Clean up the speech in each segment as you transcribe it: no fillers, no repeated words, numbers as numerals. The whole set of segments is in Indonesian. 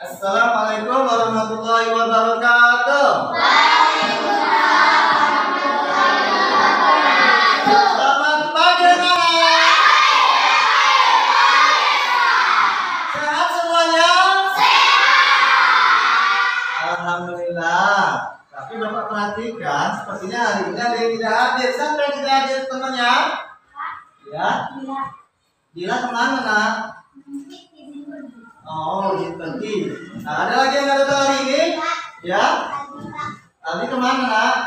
Assalamualaikum warahmatullahi wabarakatuh. Selamat pagi anak-anak. Sehat semuanya? Alhamdulillah. Tapi Bapak perhatikan, sepertinya hari ini ada yang tidak hadir. Siapa yang tidak hadir temannya? Ya. Bila kemana nak? Oh, izin pergi. Nah, ada lagi yang nggak datang hari ini? Ya? Tadi kemana nak?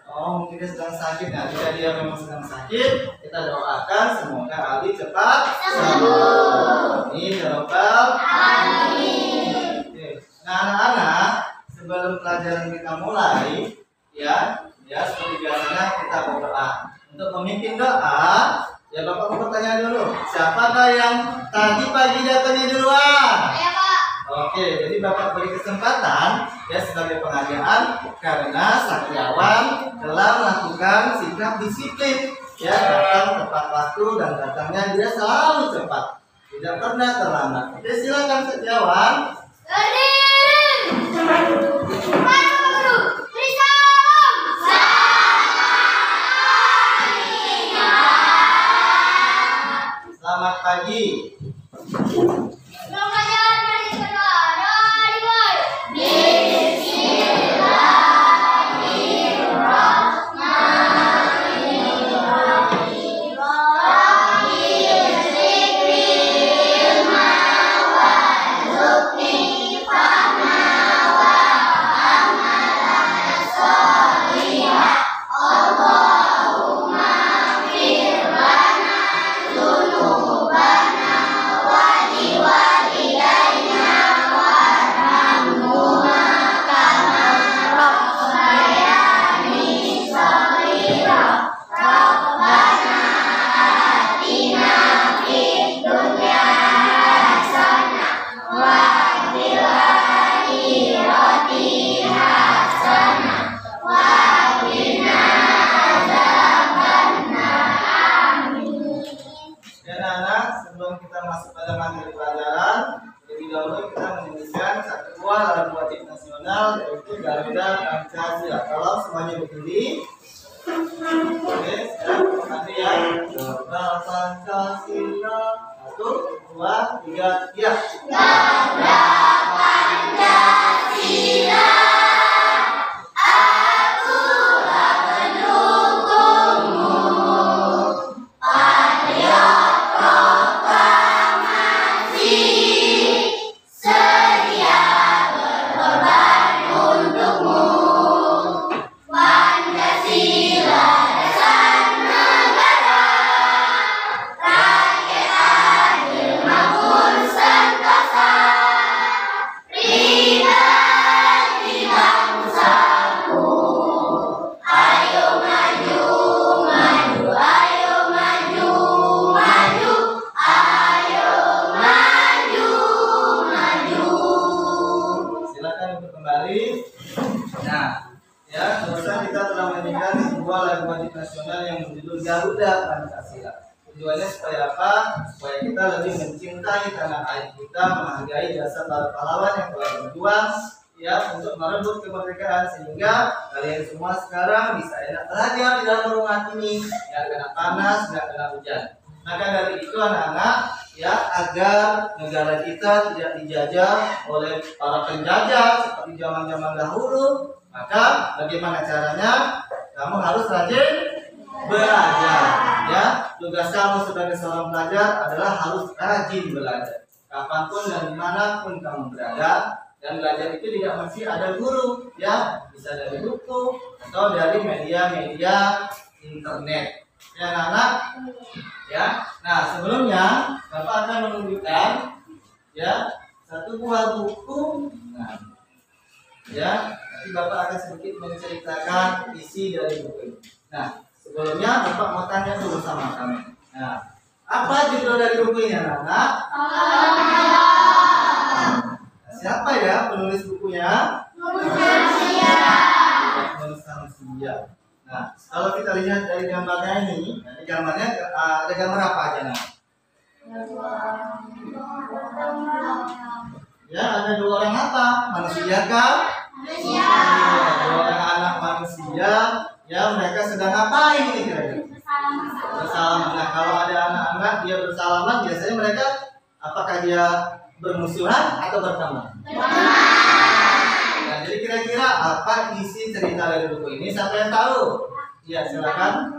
Oh, mungkin dia sedang sakit. Nah, jika dia memang sedang sakit, kita doakan semoga Ali cepat sembuh. Amin ya rabbal alamin. Oke. Nah, anak-anak, sebelum pelajaran kita mulai, ya seperti biasanya kita berdoa. Untuk memimpin doa, ya Bapak mau bertanya dulu, siapakah yang tadi pagi datangnya duluan? Saya Pak. Oke, jadi Bapak beri kesempatan ya sebagai penghargaan karena Satriawan telah melakukan sikap disiplin, ya datang tepat waktu dan datangnya dia selalu cepat, tidak pernah terlambat. Oke, silakan Satriawan. Selamat pagi. Yaitu Garuda Pancasila. Kalau semuanya berdiri, oke, nanti ya. Garuda Pancasila. 1, 2, 3, ya. Garuda Pancasila. Nasional yang berjudul Garuda Pancasila. Tujuannya supaya apa? Supaya kita lebih mencintai tanah air kita, menghargai jasa para pahlawan yang telah berjuang ya untuk merebut kemerdekaan, sehingga kalian semua sekarang bisa enak belajar di dalam rumah ini, nggak kena panas, nggak kena hujan. Maka dari itu anak-anak ya, agar negara kita tidak dijajah oleh para penjajah seperti zaman-zaman dahulu, maka bagaimana caranya? Kamu harus rajin belajar, ya. Tugas kamu sebagai seorang pelajar adalah harus rajin belajar. Kapanpun dan dimanapun kamu berada, dan belajar itu tidak mesti ada guru, ya. Bisa dari buku atau dari media-media internet, ya anak-anak. Ya. Nah, sebelumnya Bapak akan menunjukkan, ya, satu buah buku. Nah, ya. Nanti Bapak akan sedikit menceritakan isi dari buku ini. Nah, sebelumnya Bapak mau tanya dulu sama kamu. Nah, apa judul dari buku ini, anak-anak? Siapa ya penulis bukunya? Penulis Samsia. Nah, kalau kita lihat dari gambarnya ini, di gambarnya ada gambar apa aja, nak? Ya, ada 2 orang apa? Manusia kah? Manusia. Dua orang anak manusia. Ya, mereka sedang ngapain ini kira-kira? Bersalaman. Nah, kalau ada anak-anak dia bersalaman, biasanya mereka apakah dia bermusuhan atau berteman? Nah, jadi kira-kira apa isi cerita dari buku ini? Siapa yang tahu? Iya, silakan.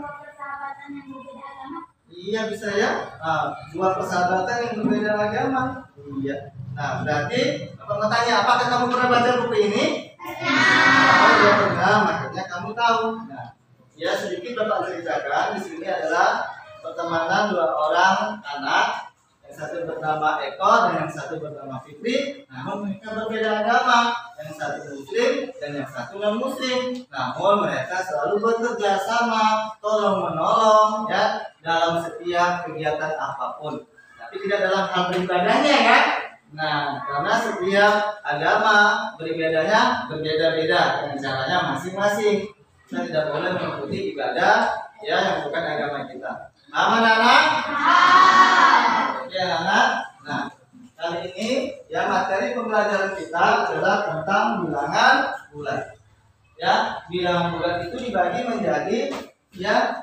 Iya, bisa ya. Nah, 2 persahabatan yang berbeda agama. Iya. Nah, berarti Bapak mau tanya, apakah kamu pernah baca buku ini? Kalau tidak pernah, makanya kamu tahu. Nah, ya sedikit Bapak ceritakan. Di sini adalah pertemanan 2 orang anak. Yang satu bernama Eko dan yang satu bernama Fikri. Namun mereka berbeda agama. Yang satu Muslim dan yang satu non Muslim. Namun mereka selalu bekerja sama, tolong menolong, ya, dalam setiap kegiatan apapun. Tapi tidak dalam hal beribadahnya, kan? Nah, karena setiap agama berbedanya berbeda-beda dengan caranya masing-masing. Kita tidak boleh mengikuti ibadah ya yang bukan agama kita. Paham anak-anak? Oke anak. Nah, kali ini ya materi pembelajaran kita adalah tentang bilangan bulat. Ya, bilangan bulat itu dibagi menjadi ya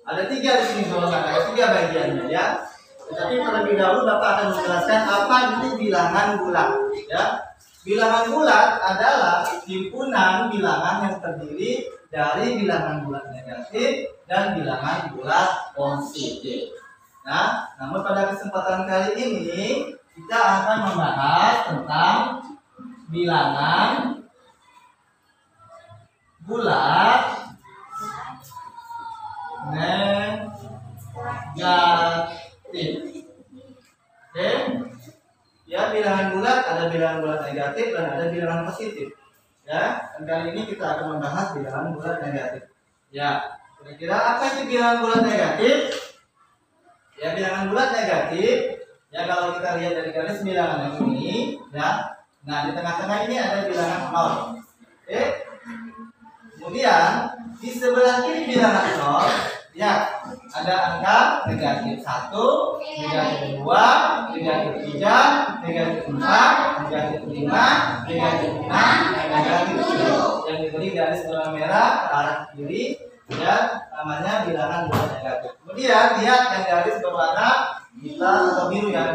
ada 3 di sini golongan, ada 3 bagiannya ya. Tetapi terlebih dahulu Bapak akan menjelaskan apa itu bilangan bulat. Ya, bilangan bulat adalah himpunan bilangan yang terdiri dari bilangan bulat negatif dan bilangan bulat positif. Nah, namun pada kesempatan kali ini kita akan membahas tentang bilangan bulat negatif. Oke, ya bilangan bulat ada bilangan bulat negatif dan ada bilangan positif. Ya, dan kali ini kita akan membahas bilangan bulat negatif. Ya, kira-kira apa itu bilangan bulat negatif? Ya, bilangan bulat negatif. Ya, kalau kita lihat dari garis bilangan yang ini, ya, nah di tengah-tengah ini ada bilangan 0. Oke, kemudian di sebelah kiri bilangan 0. Ya, ada angka negatif 1, negatif 2, negatif 3, negatif 4, negatif 5, negatif 6, dan negatif 7. Yang diberi garis warna merah ke arah kiri, ya, namanya bilangan bulat negatif. Kemudian lihat yang garis berwarna hitam atau biru ya.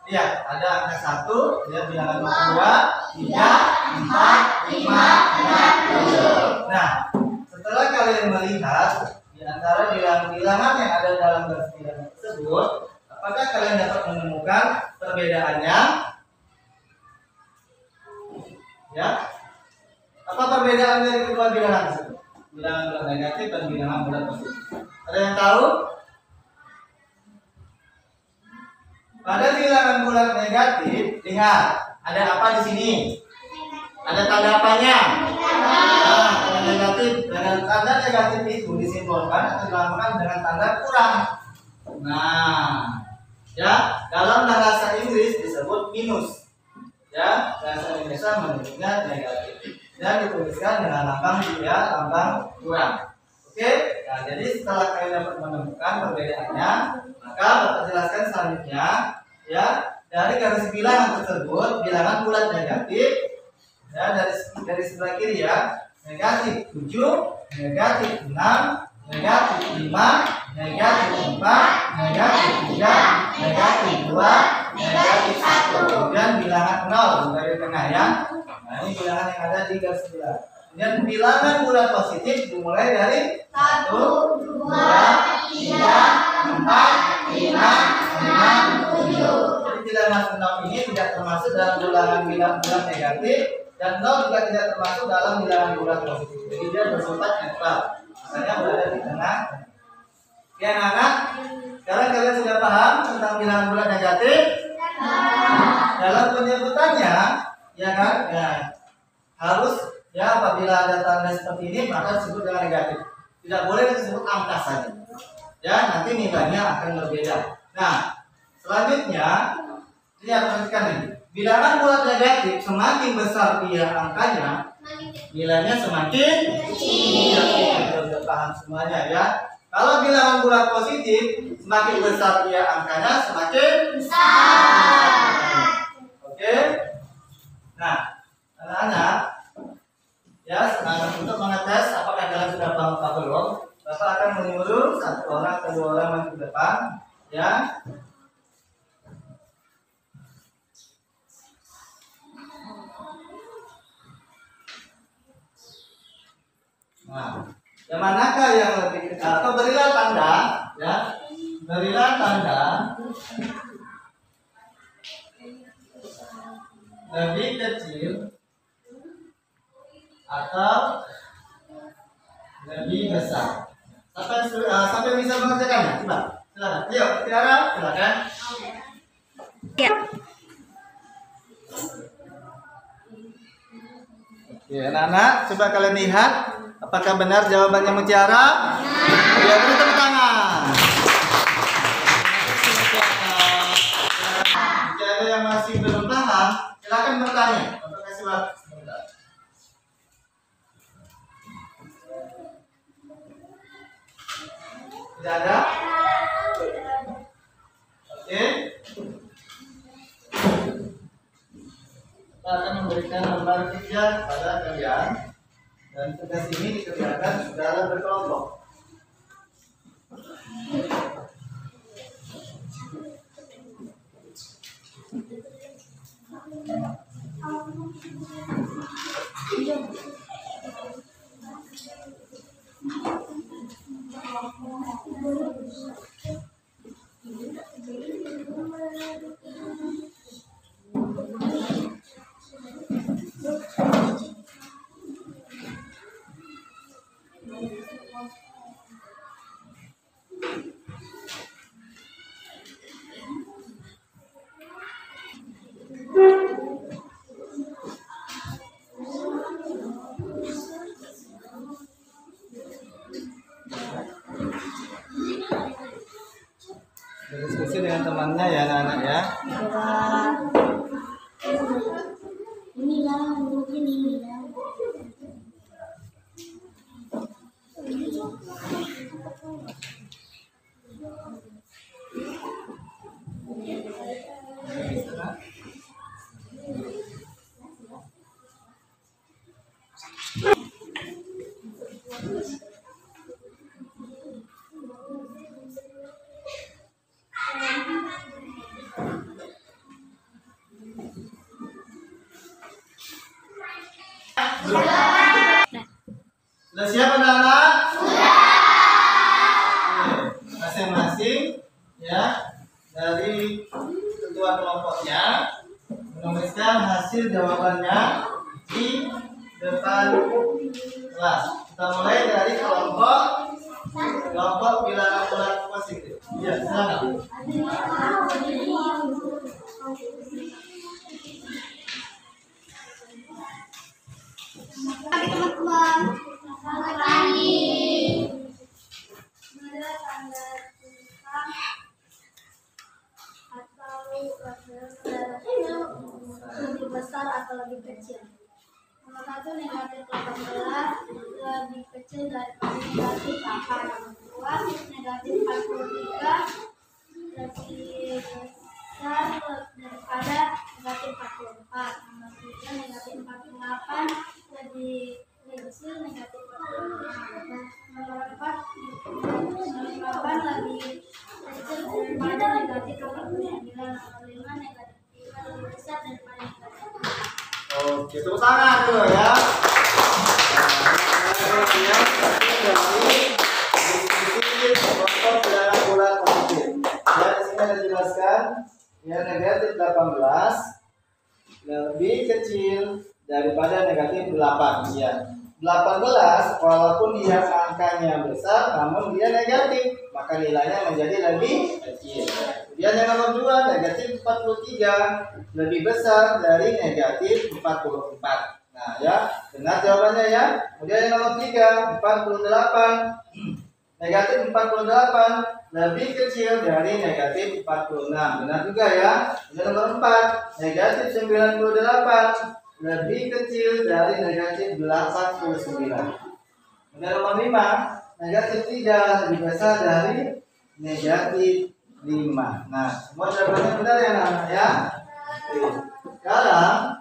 Lihat, ada angka 1, ya, bilangan 2, 3, 4, 5, dan 7. Nah, setelah kalian melihat di antara bilangan-bilangan yang ada dalam garis bilangan tersebut, apakah kalian dapat menemukan perbedaannya? Ya, apa perbedaan dari kedua bilangan tersebut? Bilangan bulat negatif dan bilangan bulat positif. Ada yang tahu? Pada bilangan bulat negatif, lihat ada apa di sini? Ada tanda apanya? Nah, tanda negatif. Dengan tanda negatif itu disimbolkan atau dilambangkan dengan tanda kurang. Nah, ya, dalam bahasa Inggris disebut minus. Ya, bahasa Indonesia menyebutnya negatif. Dan dituliskan dengan lambang kurang. Oke, nah jadi setelah kalian dapat menemukan perbedaannya, maka Bapak jelaskan selanjutnya. Ya, dari garis bilangan tersebut, bilangan bulat negatif. Ya, dari sebelah kiri ya, negatif 7, negatif 6, negatif 5, negatif 4, negatif 3, negatif 2, negatif 1. Kemudian bilangan 0 dari tengah ya. Nah, ini bilangan yang ada di garis bilangan. Kemudian bilangan bulat positif dimulai dari 1, 2, 3, 4, 5, 6, 7. Jadi bilangan 0 ini tidak termasuk dalam bilangan bulat negatif. Dan 0 juga tidak termasuk dalam bilangan bulat positif. Jadi dia bersifat netral. Makanya berada di tengah. Oke anak-anak, sekarang kalian sudah paham tentang bilangan bulat negatif? Dalam penyebutannya, ya kan? Ya, harus ya apabila ada tanda seperti ini maka disebut dengan negatif. Tidak boleh disebut angka saja. Ya, nanti nilainya akan berbeda. Nah, selanjutnya lihat perhatikan ini. Bilangan bulat negatif semakin besar dia angkanya, nilainya semakin kecil. Kita sudah paham semuanya ya. Kalau bilangan bulat positif, semakin besar dia angkanya semakin besar. Oke, Ya. Nah, yang manakah yang lebih kecil? Atau berilah tanda, ya, berilah tanda lebih kecil atau lebih besar. Sampai bisa mengerjakannya? Coba, silakan. Ayo, Tiara, silakan. Ya. Oke, anak-anak, coba kalian lihat apakah benar jawabannya Mutiara? Ya, beri tepuk tangan. Jika ada yang masih belum paham, silakan bertanya. Untuk kasih waktu sebentar. Tidak ada? Oke. Kita akan memberikan lembar kerja pada kalian dan tugas ini dikerjakan secara berkelompok. Berdiskusi dengan temannya ya anak-anak ya. Inilah mungkin inilah. Sudah siap anak-anak? Oke, masing-masing ya dari ketua kelompoknya menuliskan hasil jawabannya di depan kelas. Kita mulai dari kelompok bilangan bulat positif. Ya, silakan. Teman-teman, selamat pagi. Ada tanda tentang atau lebih besar atau lebih kecil. Nomor 1 negatif 18 lebih kecil daripada negatif 8. Nomor 2 negatif 43 lebih besar daripada negatif 44. Nomor 3 negatif 48 lebih kecil negatif 45. Nomor 4 lebih kecil daripada negatif 49. Nomor 5 negatif 5 lebih besar daripada negatif 4. Oke, tepuk tangan dulu ya. Kelompok bilangan bulat positif. Ya, di sini ada jelaskan ya negatif 18 lebih kecil daripada negatif 8 ya. 18 walaupun dia angkanya besar namun dia negatif, maka nilainya menjadi lebih kecil. Kemudian yang nomor 2 negatif 43 lebih besar dari negatif 44. Nah ya, benar jawabannya ya. Kemudian yang nomor 3 48 negatif 48 lebih kecil dari negatif 46. Benar juga ya. Kemudian nomor 4 negatif 98 lebih kecil dari negatif 89. Kemudian nomor 5 negatif 3 lebih besar dari negatif 5. Nah, semua jawabannya benar ya anak-anak ya. Oke. Sekarang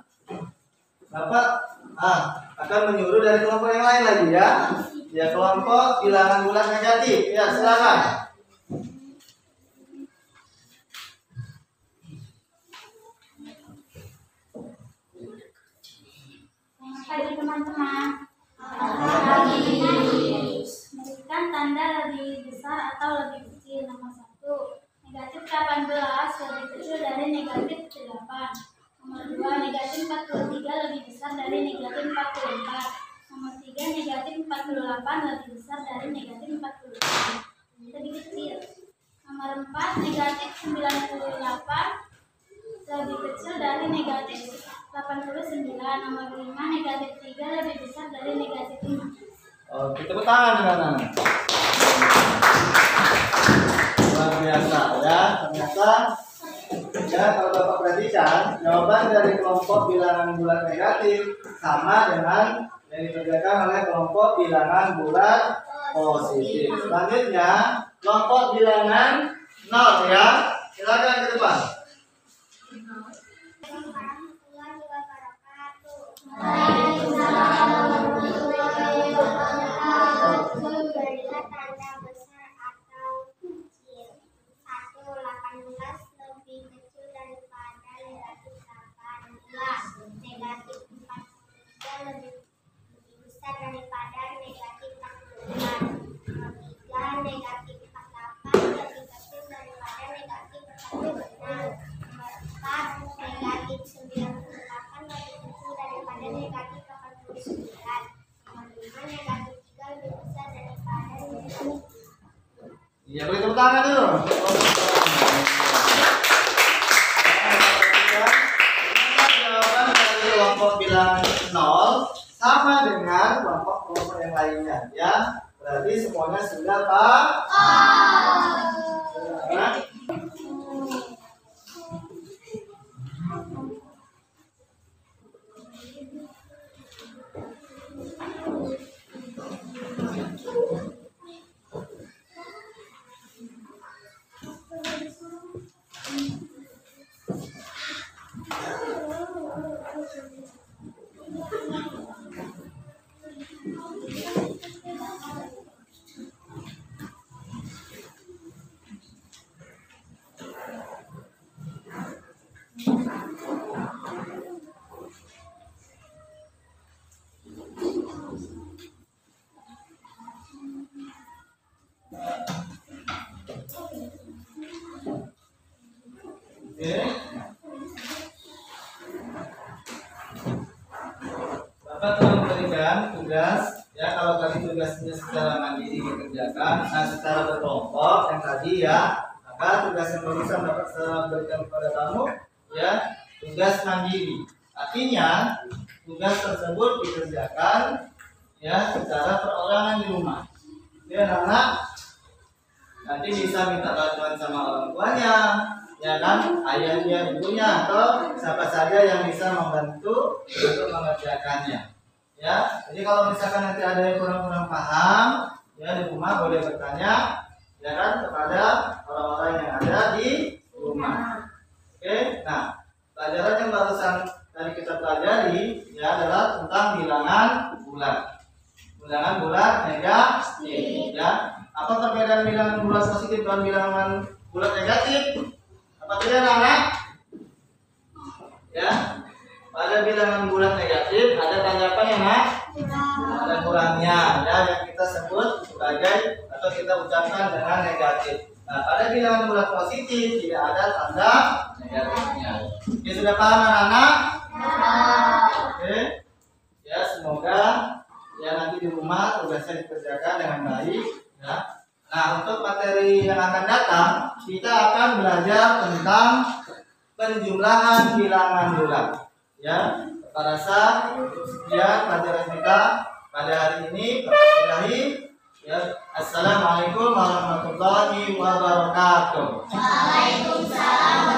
Bapak akan menyuruh dari kelompok yang lain lagi ya. Ya, kelompok bilangan bulat negatif. Ya, silakan. teman-teman? Berikan tanda lebih besar atau lebih kecil. Nomor 1, negatif 18 lebih kecil dari negatif 8. Nomor 2, negatif 43 lebih besar dari negatif 44. Nomor 3, negatif 48 lebih besar dari negatif 44. Lebih kecil. Nomor 4, negatif 98 lebih kecil dari negatif 89. Nomor 5, negatif 3 lebih besar dari negatif 5. Oke, tepuk tangan anak-anak. Luar biasa ya, ternyata ya kalau Bapak perhatikan jawaban dari kelompok bilangan bulat negatif sama dengan yang dikerjakan oleh kelompok bilangan bulat positif. Selanjutnya kelompok bilangan 0 ya, silakan ke depan. Berikan tanda besar atau kecil. 1, 18 lebih kecil daripada negatif 8. 2, negatif 43 lebih besar daripada negatif 44. Nomor 3, negatif 48 lebih kecil daripada negatif 46. Nomor 4, negatif 98 lebih kecil daripada negatif 89. Nomor 5, negatif 3 lebih besar daripada negatif. Iya, beri tepuk tangan dulu. Jawaban dari kelompok bilangan 0 sama dengan kelompok yang lainnya ya. Berarti semuanya sudah paham. Oke. Bapak telah memberikan tugas ya, kalau tadi tugasnya secara mandiri dikerjakan, nah secara berkelompok yang tadi ya, maka tugas yang barusan dapat saya berikan kepada kamu ya, tugas mandiri. Artinya tugas tersebut dikerjakan ya secara perorangan di rumah. Ya anak-anak nanti bisa minta bantuan sama orang tuanya, ya kan, ayahnya, ibunya, atau siapa saja yang bisa membantu untuk mengerjakannya. Ya, jadi kalau misalkan nanti ada yang kurang paham, ya di rumah boleh bertanya, ya kan, kepada orang-orang yang ada di rumah. Oke, nah pelajaran yang barusan tadi kita pelajari ya adalah tentang bilangan bulat. Bilangan bulat negatif, ya. Apa perbedaan bilangan bulat positif dan bilangan bulat negatif? Apa beda anak? Ya, pada bilangan bulat negatif ada tanda apa ya nak? Ada kurangnya, ya yang kita sebut sebagai atau kita ucapkan dengan negatif. Nah, pada bilangan bulat positif tidak ada tanda negatifnya. Oke, sudah paham anak-anak? Oke, ya semoga ya nanti di rumah tugasnya dikerjakan dengan baik. Ya. Nah, untuk materi yang akan datang, kita akan belajar tentang penjumlahan bilangan bulat. Ya, Pak Rasa, sekian pelajaran kita pada hari ini. Ya, Assalamualaikum warahmatullahi wabarakatuh. Waalaikumsalam.